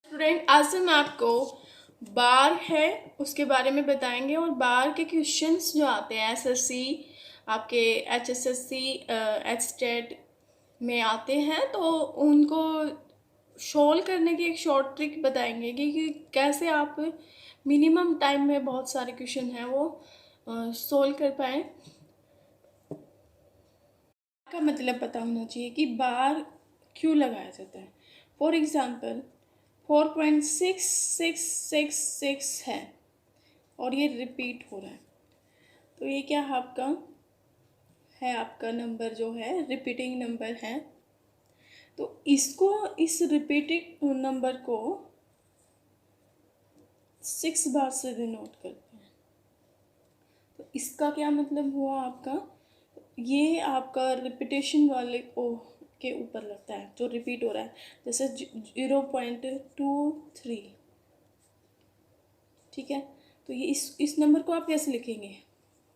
Student, आज से मैं आपको बार है उसके बारे में बताएंगे और बार के क्वेश्चंस जो आते हैं एसएससी, आपके एचएसएससी, एचटेट में आते हैं, तो उनको सोल्व करने की एक शॉर्ट ट्रिक बताएंगे कि कैसे आप मिनिमम टाइम में बहुत सारे क्वेश्चन हैं वो सोल्व कर पाएँ। का मतलब पता होना चाहिए कि बार क्यों लगाया जाता है। फॉर एग्ज़ाम्पल 4.6666 है और ये रिपीट हो रहा है, तो ये क्या आपका नंबर जो है रिपीटिंग नंबर है। तो इस रिपीटिंग नंबर को 6 बार से डिनोट करते हैं। तो इसका क्या मतलब हुआ आपका, ये आपका रिपीटेशन वाले के ऊपर लगता है जो रिपीट हो रहा है, जैसे 0.23। ठीक है, तो ये इस नंबर को आप कैसे लिखेंगे,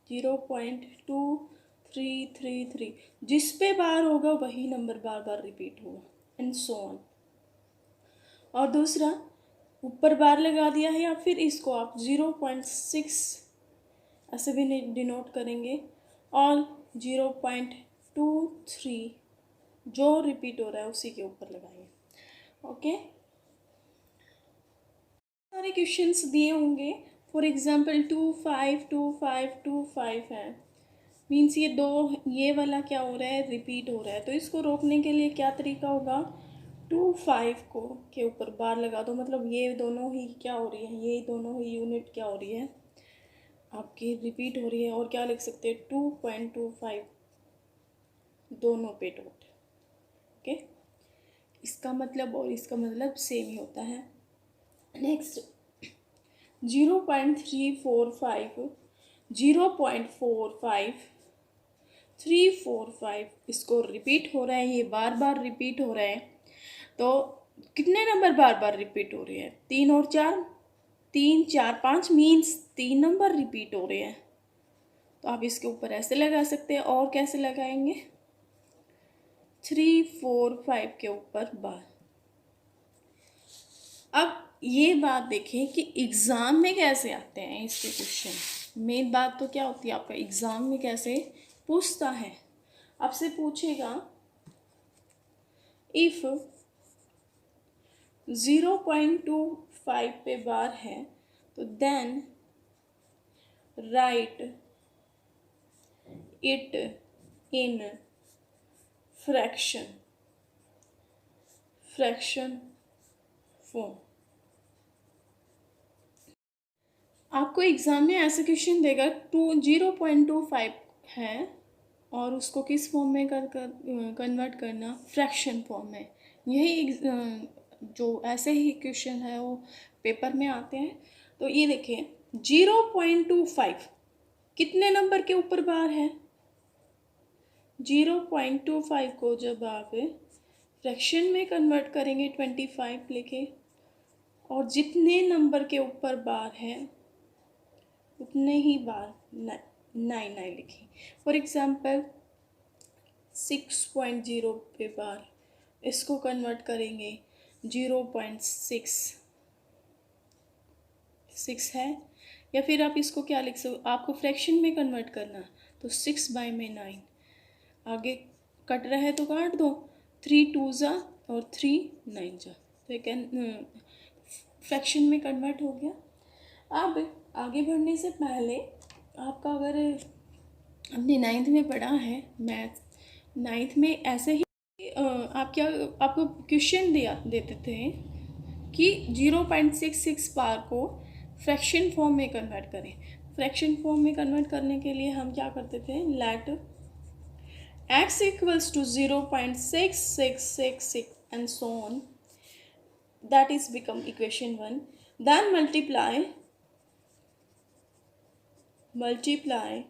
0.2333। जिस पे बार होगा वही नंबर बार बार रिपीट होगा, एंड सो ऑन। और दूसरा, ऊपर बार लगा दिया है या फिर इसको आप 0.6 ऐसे भी डिनोट करेंगे और 0.23 जो रिपीट हो रहा है उसी के ऊपर लगाएंगे। ओके, सारे क्वेश्चंस दिए होंगे। फॉर एग्जांपल 252525 है, मीन्स ये वाला क्या हो रहा है, रिपीट हो रहा है। तो इसको रोकने के लिए क्या तरीका होगा, 25 को के ऊपर बार लगा दो, मतलब ये दोनों ही क्या हो रही है, ये दोनों ही यूनिट क्या हो रही है आपकी, रिपीट हो रही है। और क्या लिख सकते हैं, 2.25 दोनों पे डॉट। ओके, इसका मतलब और इसका मतलब सेम ही होता है। नेक्स्ट 0.345 0.45 345, इसको रिपीट हो रहा है, ये बार बार रिपीट हो रहा है। तो कितने नंबर बार बार रिपीट हो रहे हैं, 3 और 4, 3 4 5, मीन्स 3 नंबर रिपीट हो रहे हैं। तो आप इसके ऊपर ऐसे लगा सकते हैं। और कैसे लगाएंगे, 345 के ऊपर बार। अब ये बात देखें कि एग्ज़ाम में कैसे आते हैं इसके क्वेश्चन। मेन बात तो क्या होती है, आपका एग्ज़ाम में कैसे पूछता है, आपसे पूछेगा इफ़ 0.25 पे बार है तो then write it in fraction form. आपको एग्ज़ाम में ऐसा क्वेश्चन देगा 0.25 है और उसको किस फॉर्म में कन्वर्ट करना, फ्रैक्शन फॉर्म में। यही जो ऐसे ही क्वेश्चन है वो पेपर में आते हैं। तो ये देखिए 0.25 कितने नंबर के ऊपर बार है, 0.25 को जब आप फ्रैक्शन में कन्वर्ट करेंगे 25 लेके, और जितने नंबर के ऊपर बार है उतने ही बार 9 लिखें। फॉर एग्ज़ाम्पल 6.0 पे बार, इसको कन्वर्ट करेंगे 0.6 है। या फिर आप इसको क्या लिख सकते, आपको फ्रैक्शन में कन्वर्ट करना, तो 6/9। आगे कट रहा है तो काट दो, 3 2 जा और 3 9 जा, तो ये फ्रैक्शन में कन्वर्ट हो गया। अब आगे बढ़ने से पहले आपका, अगर हमने 9th में पढ़ा है मैथ, 9th में ऐसे ही आपको क्वेश्चन देते थे कि 0.66 बार को फ्रैक्शन फॉर्म में कन्वर्ट करें। फ्रैक्शन फॉर्म में कन्वर्ट करने के लिए हम क्या करते थे, late x equals to 0.6666 and so on, that is become equation 1. Then multiply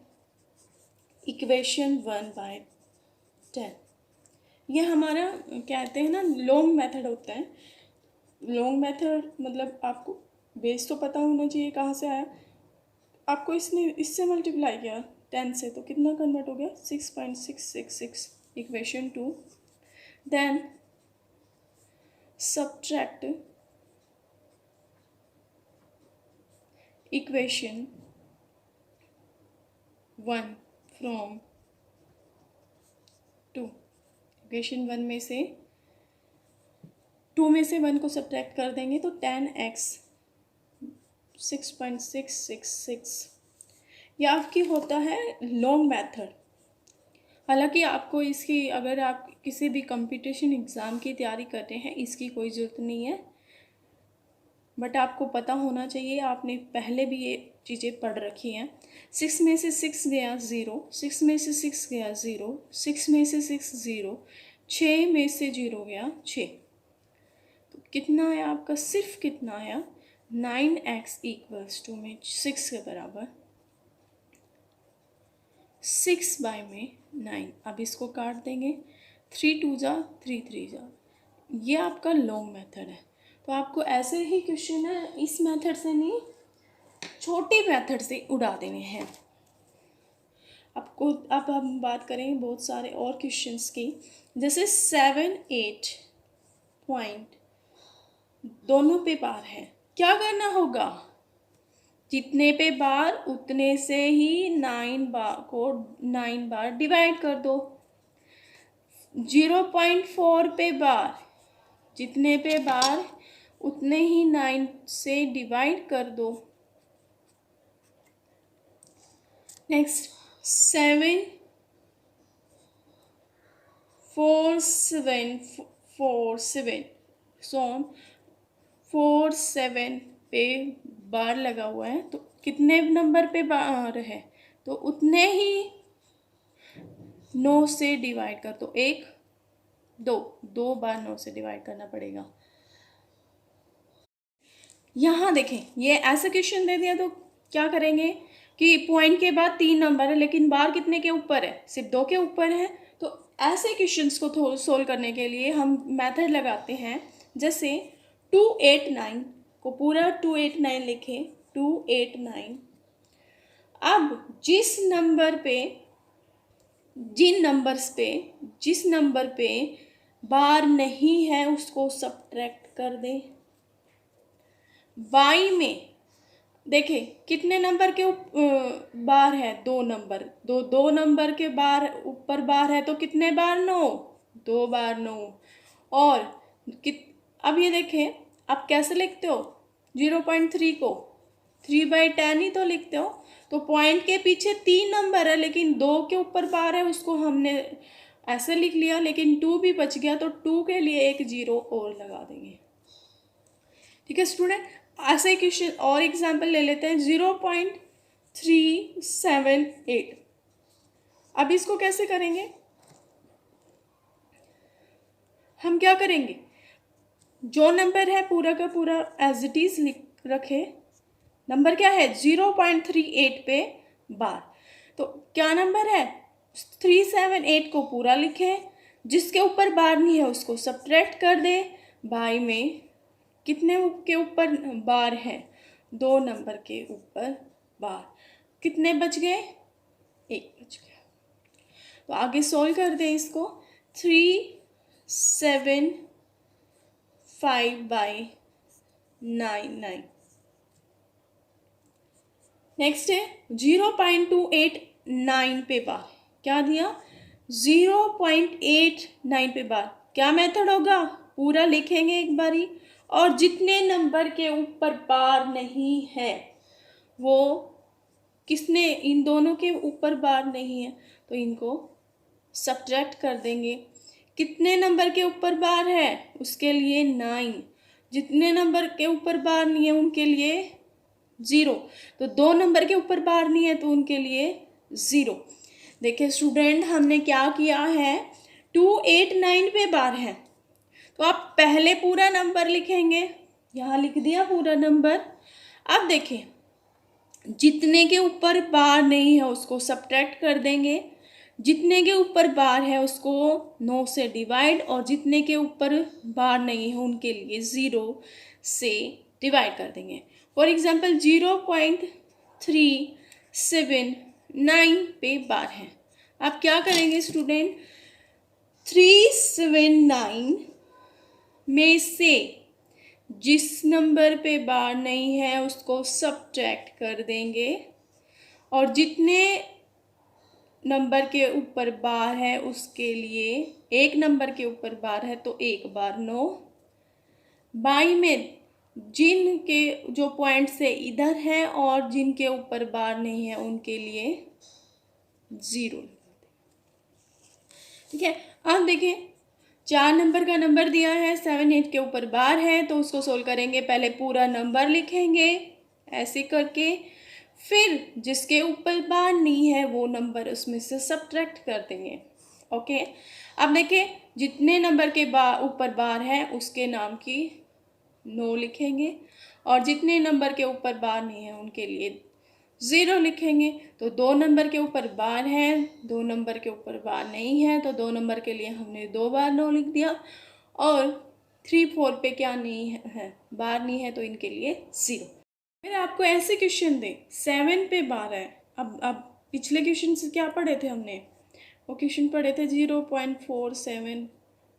equation 1 by 10। ये हमारा कहते हैं ना लॉन्ग मेथड होता है। लॉन्ग मेथड मतलब आपको बेस तो पता होना चाहिए कहाँ से आया। आपको इससे मल्टीप्लाई किया 10 से, तो कितना कन्वर्ट हो गया, 6.666 equation 2। Then subtract equation 1 from 2, equation 1 में से 2 में से 1 को सब्ट्रैक्ट कर देंगे तो 10x 6.666, ये आपकी होता है लॉन्ग मेथड। हालांकि आपको इसकी, अगर आप किसी भी कंपटीशन एग्ज़ाम की तैयारी कर रहे हैं, इसकी कोई ज़रूरत नहीं है, बट आपको पता होना चाहिए, आपने पहले भी ये चीज़ें पढ़ रखी हैं। 6 में से 6 गया 0, 6 में से 6 गया 0, 6 में से 6 0, 6 में से 0 गया 6, तो कितना आया आपका, सिर्फ कितना आया 9x इक्वल्स टू में 6 के बराबर 6/9। अब इसको काट देंगे, 3 2 जा 3 3 जा, ये आपका लॉन्ग मेथड है। तो आपको ऐसे ही क्वेश्चन है, इस मेथड से नहीं, छोटे मेथड से उड़ा देने हैं आपको। अब हम बात करेंगे बहुत सारे और क्वेश्चंस की, जैसे 7 8 पॉइंट दोनों पे बार है, क्या करना होगा, जितने पे बार उतने से ही 9 बार को 9 बार डिवाइड कर दो। 0.4 पे बार, जितने पे बार उतने ही 9 से डिवाइड कर दो। नेक्स्ट 7 4 7 4 7 सोन 4 7 पे बार लगा हुआ है, तो कितने नंबर पे बार है, तो उतने ही 9 से डिवाइड कर दो। 1 2 2 बार 9 से डिवाइड करना पड़ेगा। यहाँ देखें, ये ऐसा क्वेश्चन दे दिया तो क्या करेंगे कि पॉइंट के बाद 3 नंबर है, लेकिन बार कितने के ऊपर है, सिर्फ 2 के ऊपर है। तो ऐसे क्वेश्चंस को सोल्व करने के लिए हम मेथड लगाते हैं, जैसे 289 को पूरा 289 लिखें, 289। अब जिस नंबर पे बार नहीं है उसको सब्ट्रैक्ट कर दें। y में देखें कितने नंबर के बार है, 2 नंबर, दो नंबर के बार ऊपर बार है, तो कितने बार 9, 2 बार 9। और अब ये देखें, आप कैसे लिखते हो, 0.3 को 3/10 ही तो लिखते हो। तो पॉइंट के पीछे 3 नंबर है, लेकिन 2 के ऊपर बार है, उसको हमने ऐसे लिख लिया, लेकिन 2 भी बच गया, तो 2 के लिए एक 0 और लगा देंगे। ठीक है स्टूडेंट, ऐसे क्वेश्चन और एग्जाम्पल ले लेते हैं। 0.378, अब इसको कैसे करेंगे, हम क्या करेंगे, जो नंबर है पूरा का पूरा एज इट इज लिख रखे। नंबर क्या है, 0.38 पे बार, तो क्या नंबर है, 378 को पूरा लिखें, जिसके ऊपर बार नहीं है उसको सब्ट्रैक्ट कर दे। बाई में कितने के ऊपर बार है, 2 नंबर के ऊपर बार, कितने बच गए, 1 बच गया। तो आगे सोल्व कर दें इसको, 375/9। नेक्स्ट है 0.289 पे बार, क्या दिया, 0.89 पे बार, क्या मेथड होगा, पूरा लिखेंगे एक बारी, और जितने नंबर के ऊपर बार नहीं है वो किसने, इन दोनों के ऊपर बार नहीं है तो इनको सब्ट्रैक्ट कर देंगे। कितने नंबर के ऊपर बार है, उसके लिए 9, जितने नंबर के ऊपर बार नहीं है उनके लिए 0, तो 2 नंबर के ऊपर बार नहीं है तो उनके लिए 0। देखिए स्टूडेंट, हमने क्या किया है, 289 पे बार है, तो आप पहले पूरा नंबर लिखेंगे, यहाँ लिख दिया पूरा नंबर। अब देखें, जितने के ऊपर बार नहीं है उसको सब्ट्रैक्ट कर देंगे, जितने के ऊपर बार है उसको 9 से डिवाइड, और जितने के ऊपर बार नहीं है उनके लिए 0 से डिवाइड कर देंगे। फॉर एग्जाम्पल 0.379 पे बार है, आप क्या करेंगे स्टूडेंट, 379 में से जिस नंबर पे बार नहीं है उसको सब्ट्रैक्ट कर देंगे, और जितने नंबर के ऊपर बार है उसके लिए, एक नंबर के ऊपर बार है तो एक बार नो। बाई में जिनके जो पॉइंट से इधर है और जिनके ऊपर बार नहीं है उनके लिए 0। ठीक है, अब देखें 4 नंबर का नंबर दिया है, 7 8 के ऊपर बार है तो उसको सोल्व करेंगे। पहले पूरा नंबर लिखेंगे ऐसे करके, फिर जिसके ऊपर बार नहीं है वो नंबर उसमें से सब्ट्रैक्ट कर देंगे। ओके, अब देखें जितने नंबर के ऊपर बार है उसके नाम की नो लिखेंगे, और जितने नंबर के ऊपर बार नहीं है उनके लिए 0 लिखेंगे। तो 2 नंबर के ऊपर बार है, 2 नंबर के ऊपर बार नहीं है तो 2 नंबर के लिए हमने 2 बार नो लिख दिया, और 3 4 पे क्या नहीं है, बार नहीं है तो इनके लिए 0। फिर आपको ऐसे क्वेश्चन दे 7 पे बार है। अब पिछले क्वेश्चन से क्या पढ़े थे हमने, वो क्वेश्चन पढ़े थे 0.47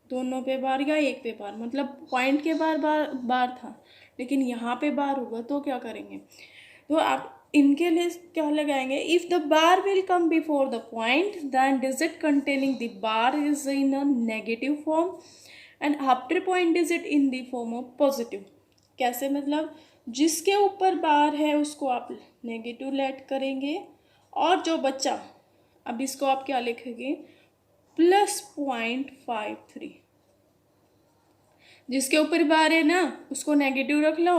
दोनों पे बार या एक पे बार, मतलब पॉइंट के बार था, लेकिन यहाँ पे बार होगा तो क्या करेंगे। तो आप इनके लिए क्या लगाएंगे, if the bar will come before the point then digit containing the bar is in a negative form and after point digit in the form of positive. कैसे, मतलब जिसके ऊपर बार है उसको आप नेगेटिव लेट करेंगे, और जो बच्चा, अब इसको आप क्या लिखेंगे, +0.53। जिसके ऊपर बार है ना उसको नेगेटिव रख लो,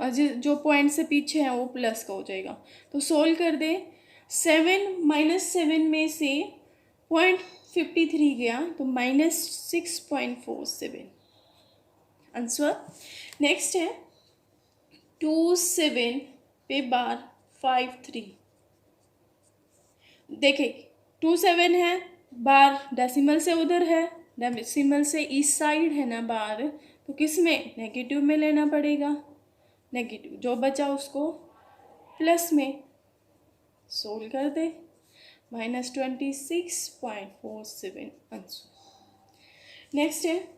और जो पॉइंट से पीछे है वो प्लस का हो जाएगा। तो सोल्व कर दे, 7 -7 में से 0.53 गया तो -6.47 आंसर। नेक्स्ट है 27 पे बार 53। देखिए 27 है, बार डेसिमल से उधर है, डेसिमल से इस साइड है ना बार, तो किस में, नेगेटिव में लेना पड़ेगा। नेगेटिव जो बचा उसको प्लस में, सोल्व कर दे, -26.47 आंसर। नेक्स्ट है,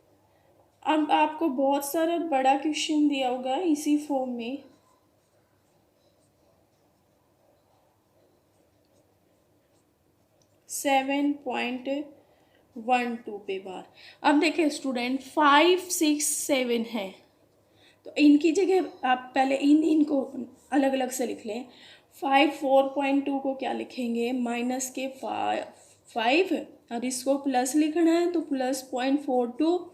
अब आपको बहुत सारा बड़ा क्वेश्चन दिया होगा इसी फॉर्म में, (7.12 पे बार। अब देखें स्टूडेंट 5 6 7 है, तो इनकी जगह आप पहले इनको अलग अलग से लिख लें। 4.2 को क्या लिखेंगे, माइनस के 5, और इसको प्लस लिखना है तो +0.42,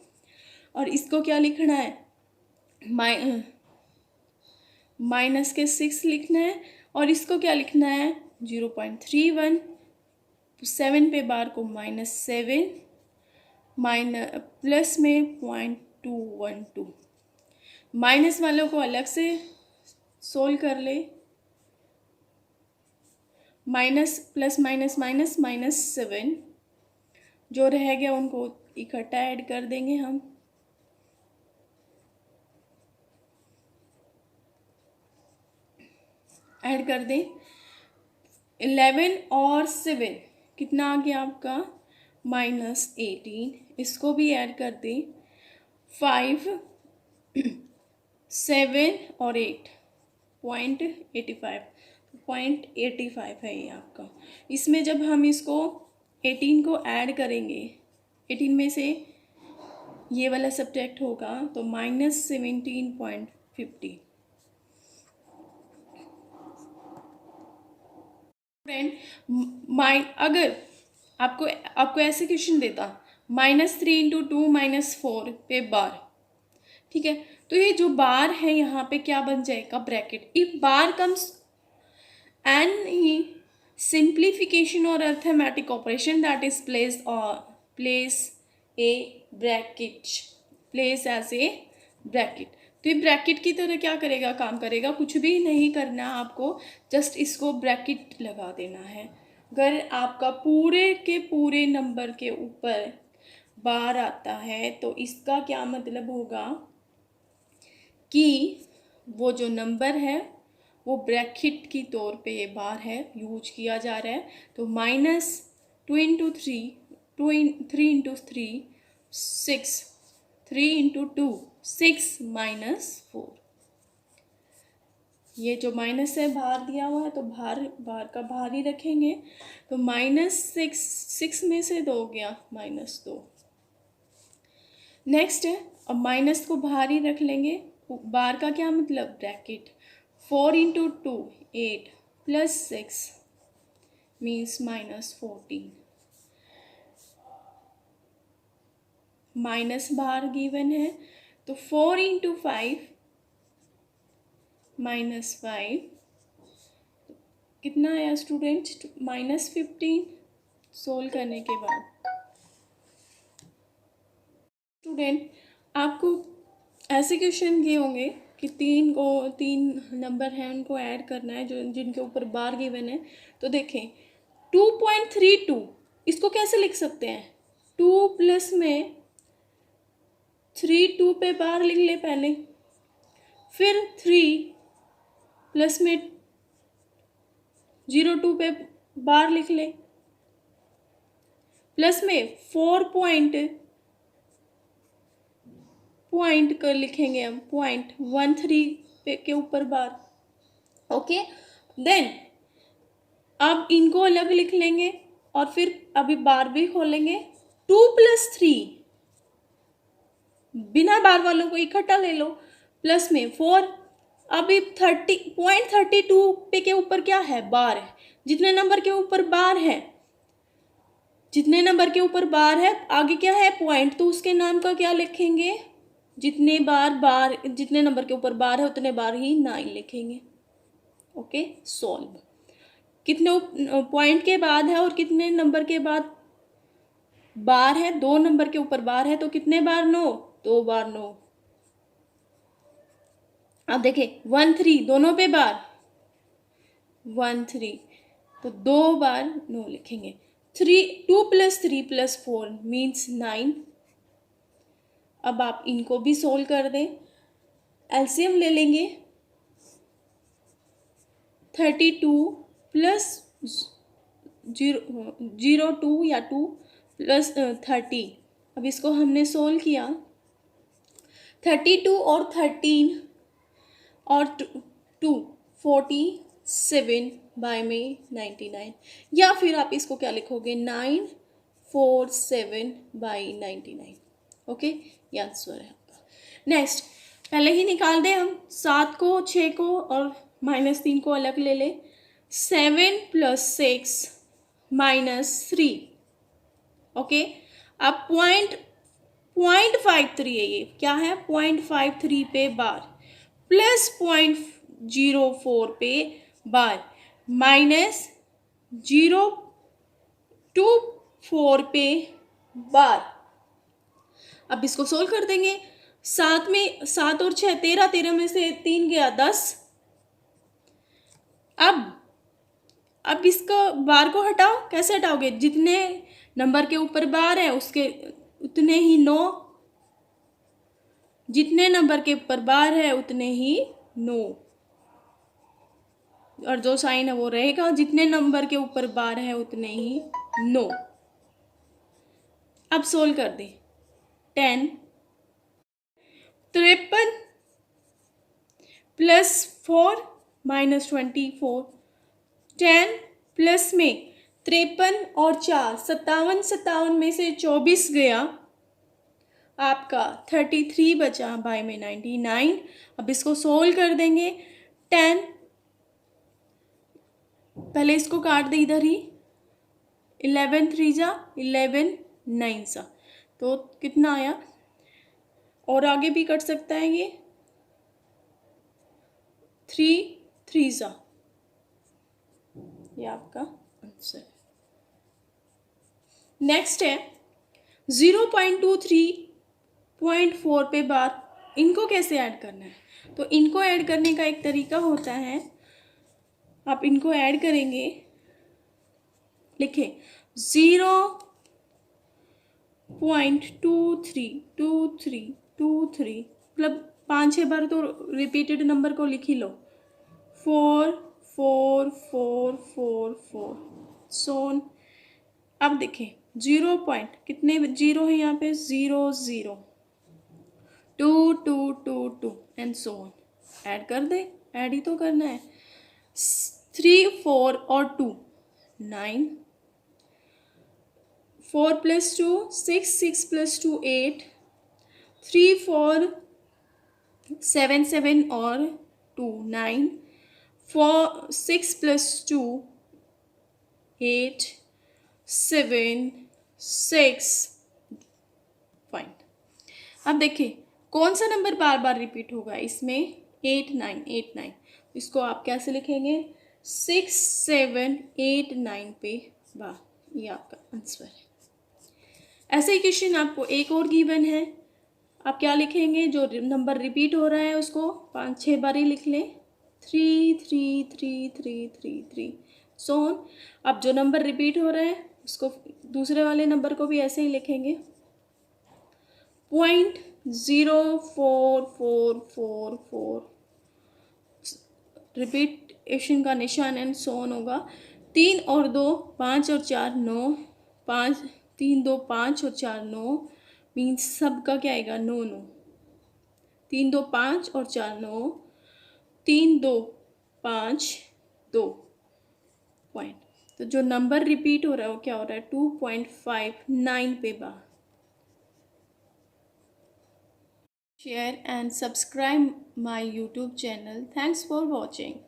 और इसको क्या लिखना है, माइनस के 6 लिखना है, और इसको क्या लिखना है 0.31। 7 पे बार को -7 प्लस में 0.212, माइनस वालों को अलग से सोल्व कर ले, माइनस प्लस माइनस माइनस -7, जो रह गया उनको इकट्ठा ऐड कर देंगे हम। ऐड कर दें 11 और 7 कितना आ गया आपका -18, इसको भी ऐड कर दें 5 7 और 8 0.85 है ये आपका। इसमें जब हम इसको 18 को ऐड करेंगे, 18 में से ये वाला सब्ट्रैक्ट होगा तो -17.50। फ्रेंड अगर आपको ऐसे क्वेश्चन देता -3 × 2 -4 पे बार, ठीक है, तो ये जो बार है यहाँ पे क्या बन जाएगा, bracket. If bar comes any simplification और arithmetic operation that is place a bracket, place as a bracket. तो ये ब्रैकेट की तरह क्या करेगा, काम करेगा, कुछ भी नहीं करना आपको, जस्ट इसको ब्रैकेट लगा देना है। अगर आपका पूरे के पूरे नंबर के ऊपर बार आता है तो इसका क्या मतलब होगा कि वो जो नंबर है वो ब्रैकेट की तौर पे ये बार है, यूज किया जा रहा है। तो -2 × 3 6, 3 इंटू 2 6 माइनस 4। ये जो माइनस है बाहर दिया हुआ है तो बाहर का बाहर ही रखेंगे। तो -6, 6 में से 2 गया -2। नेक्स्ट है, अब माइनस को बाहर ही रख लेंगे। बाहर का क्या मतलब, bracket. 4 into 2 8 plus 6 means -14। Minus बाहर गिवन है तो 4 इंटू 5 -5 कितना आया स्टूडेंट, -15। सोल्व करने के बाद स्टूडेंट आपको ऐसे क्वेश्चन दिए होंगे कि तीन नंबर हैं उनको ऐड करना है जो जिनके ऊपर बार गिवन है। तो देखें 2.32 इसको कैसे लिख सकते हैं, 2 प्लस में 3 2 पे बार लिख ले पहले, फिर 3 प्लस में 0 2 पे बार लिख ले, प्लस में 4 पॉइंट कर लिखेंगे हम, 0.13 पे के ऊपर बार। ओके, देन अब इनको अलग लिख लेंगे और फिर अभी बार भी खोलेंगे। 2 प्लस 3 बिना बार वालों को इकट्ठा ले लो, प्लस में 4। अभी 0.32 पे के ऊपर क्या है, बार है। जितने नंबर के ऊपर बार है, जितने नंबर के ऊपर बार है आगे क्या है, पॉइंट, तो उसके नाम का क्या लिखेंगे, जितने जितने नंबर के ऊपर बार है उतने बार ही 9 लिखेंगे। Okay, solve. कितने पॉइंट के बाद है और कितने नंबर के बाद बार है, 2 नंबर के ऊपर बार है तो कितने बार, 9, 2 बार 9। अब देखिए 1 3 दोनों पे बार, 1 3 तो 2 बार 9 लिखेंगे। 2 प्लस 3 प्लस 4 मीन्स 9। अब आप इनको भी सोल्व कर दें, एलसीएम ले लेंगे। 32 प्लस 2 या 2 प्लस 30। अब इसको हमने सोल्व किया, 32 और 13 और 2 47 बाय में 99, या फिर आप इसको क्या लिखोगे, 947 बाई 99। ओके, ये आंसर है आपका। नेक्स्ट, पहले ही निकाल दें हम, 7 को 6 को और -3 को अलग ले ले। 7 प्लस 6 -3। ओके, अब 0.53 है, ये क्या है, 0.53 पे बार, प्लस 0.04 पे बार, -0.24 पे बार। अब इसको सोल्व कर देंगे। 7 और 6 13, 13 में से 3 गया 10। अब इसको बार को हटाओ, कैसे हटाओगे, जितने नंबर के ऊपर बार है उसके उतने ही 9, जितने नंबर के ऊपर बार है उतने ही 9, और जो साइन है वो रहेगा, जितने नंबर के ऊपर बार है उतने ही 9। अब सोल्व कर दें, 10 53 प्लस 4 -24, 10 प्लस में 53 और 4 57, 57 में से 24 गया आपका 33 बचा बाय में 99। अब इसको सोल्व कर देंगे। 10 पहले इसको काट दे इधर ही, 11 3 जा 11 9 सा, तो कितना आया, और आगे भी कट सकता है ये, 3 3 सा, ये आपका आंसर है। नेक्स्ट है 0.23.4 पे बार, इनको कैसे ऐड करना है, तो इनको ऐड करने का एक तरीका होता है, आप इनको ऐड करेंगे, लिखें 0.232323, मतलब 5-6 बार तो रिपीटेड नंबर को लिख ही लो, 4 4 4 4 4 सोन। अब देखें 0 पॉइंट, कितने जीरो है यहाँ पे, 0 0, 2 2 2 2 एंड सो ऑन। ऐड कर दे, ऐड ही तो करना है। 3 4 और 2 9, 4 + 2 6, 6 + 2 8, 3 4 7 7 और 2 9, 4 6 + 2 8 7 6 फाइन। अब देखिए कौन सा नंबर बार बार रिपीट होगा इसमें, 8 9 8 9। इसको आप कैसे लिखेंगे, 6 7 8 9 पे बार, ये आपका आंसर है। ऐसे ही क्वेश्चन आपको एक और गिवन है, आप क्या लिखेंगे, जो नंबर रिपीट हो रहा है उसको 5-6 बार ही लिख लें, 3 3 3 3 3 3 सो ऑन। अब जो नंबर रिपीट हो रहा है उसको, दूसरे वाले नंबर को भी ऐसे ही लिखेंगे, 0.0444 रिपीटेशन का निशान एंड सो ऑन होगा। 3 और 2 5 और 4 9, 5 3 2 5 और 4 9 मीन्स सबका क्या आएगा, 9 9। 3 2 5 और 4 9, 3 2 5 2 पॉइंट। तो जो नंबर रिपीट हो रहा है वो क्या हो रहा है, 2.59 पे बार। Share and subscribe my YouTube channel. Thanks for watching.